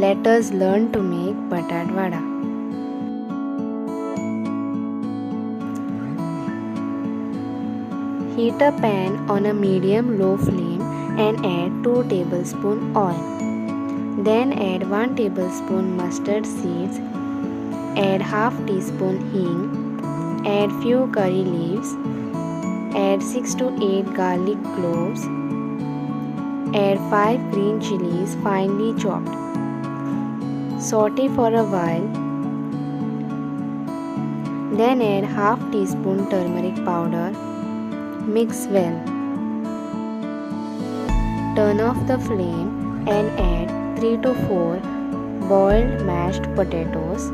let us learn to make Batata Vada. Heat a pan on a medium-low flame and add 2 tablespoons oil. Then add 1 tablespoon mustard seeds, add half teaspoon hing, add few curry leaves, add 6 to 8 garlic cloves, add 5 green chilies finely chopped. Saute for a while. Then add half teaspoon turmeric powder. Mix well. Turn off the flame and add 3 to 4 boiled mashed potatoes.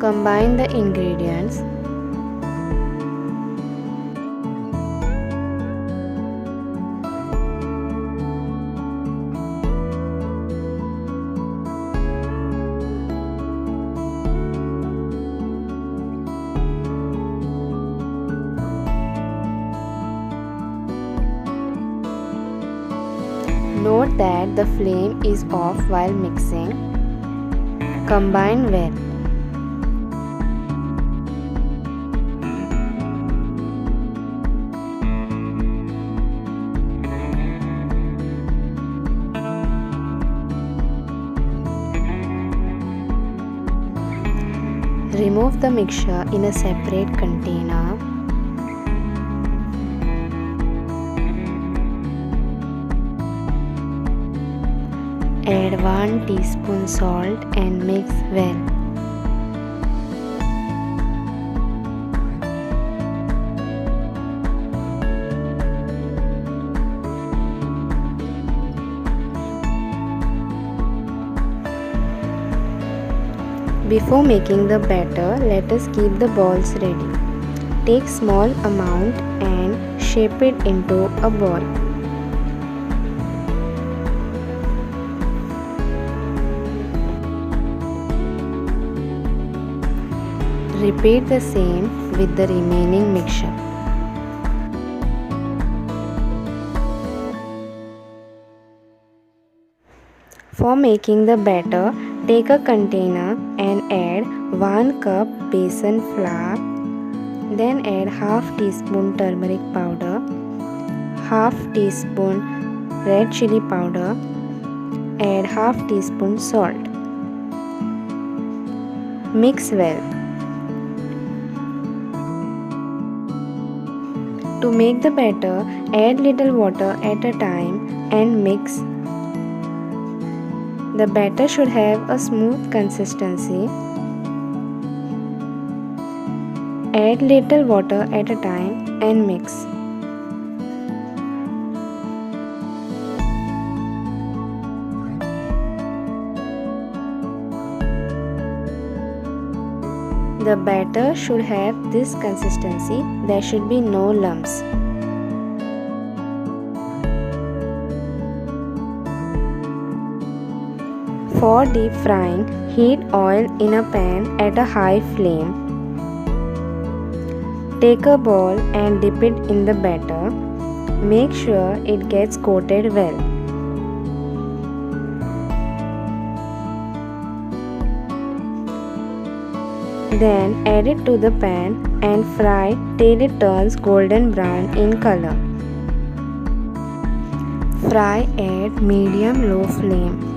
Combine the ingredients. Note that the flame is off while mixing. Combine well. Remove the mixture in a separate container. Add 1 teaspoon salt and mix well. Before making the batter, let us keep the balls ready. Take small amount and shape it into a ball. Repeat the same with the remaining mixture. For making the batter, take a container and add 1 cup besan flour. Then add half teaspoon turmeric powder, half teaspoon red chili powder, add half teaspoon salt. Mix well. To make the batter, add little water at a time and mix. The batter should have a smooth consistency. Add little water at a time and mix. The batter should have this consistency. There should be no lumps. For deep frying, heat oil in a pan at a high flame. Take a ball and dip it in the batter. Make sure it gets coated well. Then add it to the pan and fry till it turns golden brown in color. Fry at medium-low flame.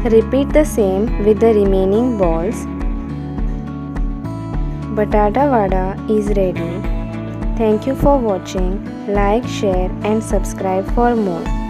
Repeat the same with the remaining balls. Batata Vada is ready. Thank you for watching. Like, share and subscribe for more.